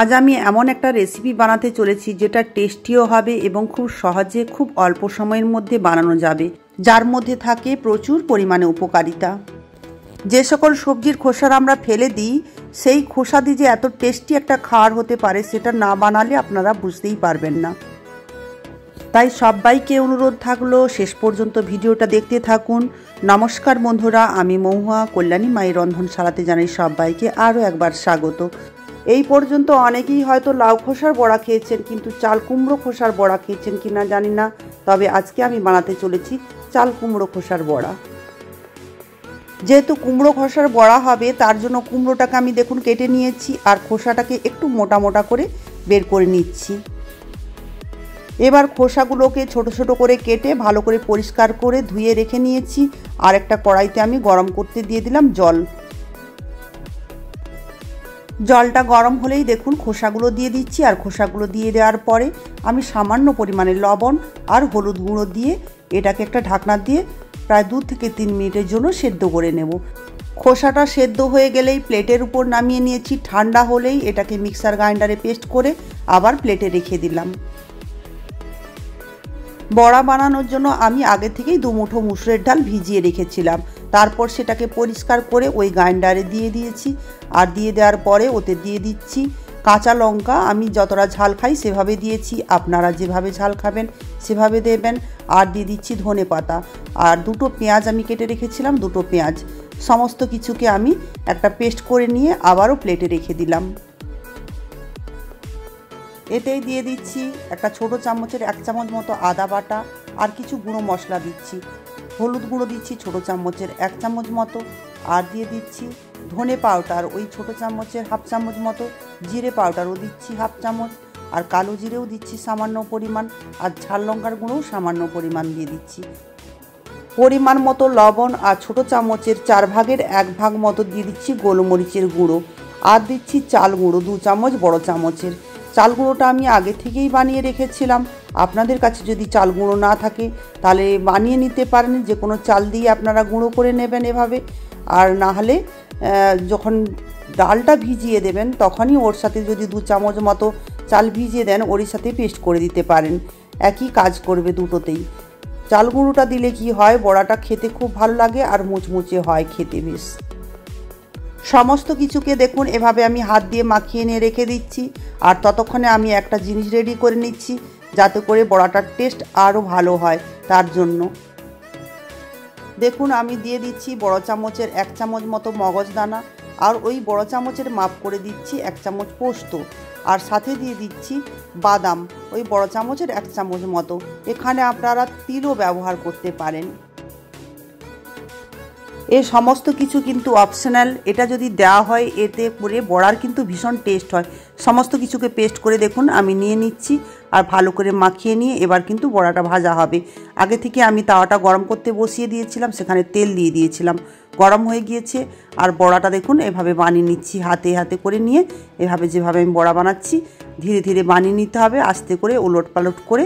আজ আমি এমন একটা রেসিপি বানাতে চলেছি যেটা টেস্টিও হবে এবং খুব সহজে খুব অল্প সময়ের মধ্যে বানানো যাবে, যার মধ্যে থাকে প্রচুর পরিমাণে উপকারিতা। যে সকল সবজির খোসা আমরা ফেলে দিই, সেই খোসা দিয়ে যে এত টেস্টি একটা খাবার হতে পারে সেটা না বানালে আপনারা বুঝতেই পারবেন না। তাই সবাইকে অনুরোধ থাকলো শেষ পর্যন্ত ভিডিওটা দেখতে থাকুন। নমস্কার বন্ধুরা, আমি মহুয়া, কল্যাণী মায়ের রন্ধনশালাতে জানাই সবাইকে আরও একবার স্বাগত। এই পর্যন্ত অনেকেই হয়তো লাউ খোসার বড়া খেয়েছেন, কিন্তু চাল কুমড়ো খোসার বড়া খেয়েছেন কিনা জানি না। তবে আজকে আমি বানাতে চলেছি চাল কুমড়ো খোসার বড়া। যেহেতু কুমড়ো খোসার বড়া হবে, তার জন্য কুমড়োটাকে আমি দেখুন কেটে নিয়েছি আর খোসাটাকে একটু মোটা মোটা করে বের করে নিচ্ছি। এবার খোসাগুলোকে ছোট ছোট করে কেটে ভালো করে পরিষ্কার করে ধুয়ে রেখে নিয়েছি। আর একটা কড়াইতে আমি গরম করতে দিয়ে দিলাম জল। জলটা গরম হলেই দেখুন খোসাগুলো দিয়ে দিচ্ছি। আর খোসাগুলো দিয়ে দেওয়ার পরে আমি সামান্য পরিমাণে লবণ আর হলুদ গুঁড়ো দিয়ে এটাকে একটা ঢাকনা দিয়ে প্রায় 2 থেকে 3 মিনিটের জন্য সেদ্ধ করে নেব। খোসাটা সেদ্ধ হয়ে গেলেই প্লেটের উপর নামিয়ে নিয়েছি। ঠান্ডা হলেই এটাকে মিক্সার গ্রাইন্ডারে পেস্ট করে আবার প্লেটে রেখে দিলাম। বড়া বানানোর জন্য আমি আগে থেকেই 2 মুঠো মুসুরের ডাল ভিজিয়ে রেখেছিলাম। তারপর সেটাকে পরিষ্কার করে ওই গ্রাইন্ডারে দিয়ে দিয়েছি। আর দিয়ে দেওয়ার পরে ওতে দিয়ে দিচ্ছি কাঁচা লঙ্কা। আমি যতটা ঝাল খাই সেভাবে দিয়েছি, আপনারা যেভাবে ঝাল খাবেন সেভাবে দেবেন। আর দিয়ে দিচ্ছি ধনে পাতা আর 2টো পেঁয়াজ আমি কেটে রেখেছিলাম, 2টো পেঁয়াজ। সমস্ত কিছুকে আমি একটা পেস্ট করে নিয়ে আবারও প্লেটে রেখে দিলাম। এতেই দিয়ে দিচ্ছি একটা ছোট চামচের 1 চামচ মতো আদা বাটা আর কিছু গুঁড়ো মশলা দিচ্ছি। হলুদ গুঁড়ো দিচ্ছি ছোট চামচের 1 চামচ মতো। আর দিয়ে দিচ্ছি ধনে পাউডার ওই ছোট চামচের 1/2 চামচ মতো। জিরে পাউডারও দিচ্ছি 1/2 চামচ। আর কালো জিরেও দিচ্ছি সামান্য পরিমাণ। আর ঝাল লঙ্কার গুঁড়োও সামান্য পরিমাণ দিয়ে দিচ্ছি। পরিমাণ মতো লবণ আর ছোট চামচের 4 ভাগের 1 ভাগ মতো দিয়ে দিচ্ছি গোলমরিচের গুঁড়ো। আর দিচ্ছি চাল গুঁড়ো 2 চামচ বড় চামচের। চাল গুঁড়োটা আমি আগে থেকেই বানিয়ে রেখেছিলাম। আপনাদের কাছে যদি চাল গুঁড়ো না থাকে তাহলে বানিয়ে নিতে পারেন, যে কোনো চাল দিয়ে আপনারা গুঁড়ো করে নেবেন এভাবে। আর না হলে যখন ডালটা ভিজিয়ে দেবেন তখনই ওর সাথে যদি 2 চামচ মতো চাল ভিজিয়ে দেন, ওর সাথে পেস্ট করে দিতে পারেন। একই কাজ করবে দুটোতেই। চাল গুঁড়োটা দিলে কি হয়, বড়াটা খেতে খুব ভালো লাগে আর মুচমুচে হয় খেতে বেশ। সমস্ত কিছুকে দেখুন এভাবে আমি হাত দিয়ে মাখিয়ে নিয়ে রেখে দিচ্ছি। আর ততক্ষণে আমি একটা জিনিস রেডি করে নিচ্ছি যাতে করে বড়াটার টেস্ট আরও ভালো হয়। তার জন্য দেখুন আমি দিয়ে দিচ্ছি বড় চামচের 1 চামচ মতো মগজদানা। আর ওই বড় চামচের মাপ করে দিচ্ছি 1 চামচ পোস্ত। আর সাথে দিয়ে দিচ্ছি বাদাম ওই বড় চামচের 1 চামচ মতো। এখানে আপনারা তিলও ব্যবহার করতে পারেন। এই সমস্ত কিছু কিন্তু অপশনাল। এটা যদি দেওয়া হয় এতে করে বড়ার কিন্তু ভীষণ টেস্ট হয়। সমস্ত কিছুকে পেস্ট করে দেখুন আমি নিয়ে নিচ্ছি আর ভালো করে মাখিয়ে নিয়ে এবার কিন্তু বড়াটা ভাজা হবে। আগে থেকে আমি তাওয়াটা গরম করতে বসিয়ে দিয়েছিলাম, সেখানে তেল দিয়ে দিয়েছিলাম। গরম হয়ে গিয়েছে আর বড়াটা দেখুন এভাবে বানিয়ে নিচ্ছি হাতে হাতে করে নিয়ে। এভাবে যেভাবে আমি বড়া বানাচ্ছি ধীরে ধীরে বানিয়ে নিতে হবে, আস্তে করে ওলট পালট করে।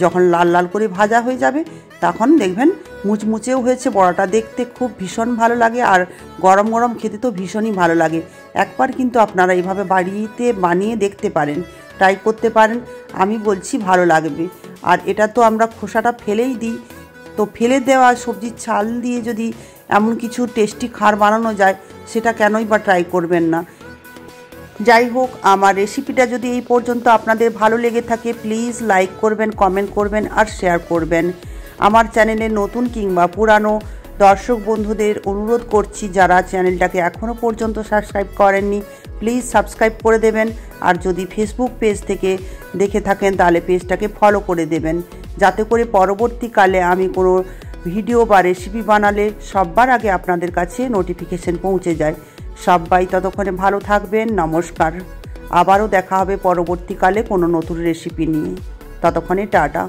যখন লাল লাল করে ভাজা হয়ে যাবে তখন দেখবেন মুচমুচেও হয়েছে। বড়াটা দেখতে খুব ভীষণ ভালো লাগে আর গরম গরম খেতে তো ভীষণই ভালো লাগে। একবার কিন্তু আপনারা এইভাবে বাড়িতে বানিয়ে দেখতে পারেন, ট্রাই করতে পারেন। আমি বলছি ভালো লাগবে। আর এটা তো আমরা খোসাটা ফেলেই দিই, তো ফেলে দেওয়া সবজির ছাল দিয়ে যদি এমন কিছু টেস্টি খাবার বানানো যায় সেটা কেনই বা ট্রাই করবেন না। যাই হোক, আমার রেসিপিটা যদি এই পর্যন্ত আপনাদের ভালো লেগে থাকে প্লিজ লাইক করবেন, কমেন্ট করবেন আর শেয়ার করবেন। আমার চ্যানেলে নতুন কিংবা পুরানো দর্শক বন্ধুদের অনুরোধ করছি, যারা চ্যানেলটাকে এখনও পর্যন্ত সাবস্ক্রাইব করেননি প্লিজ সাবস্ক্রাইব করে দেবেন। আর যদি ফেসবুক পেজ থেকে দেখে থাকেন তাহলে পেজটাকে ফলো করে দেবেন, যাতে করে পরবর্তীকালে আমি কোনো ভিডিও বা রেসিপি বানালে সবার আগে আপনাদের কাছে নোটিফিকেশন পৌঁছে যায়। সবাই ততক্ষণে ভালো থাকবেন। নমস্কার। আবারও দেখা হবে পরবর্তীকালে কোনো নতুন রেসিপি নিয়ে। ততক্ষণে টাটা।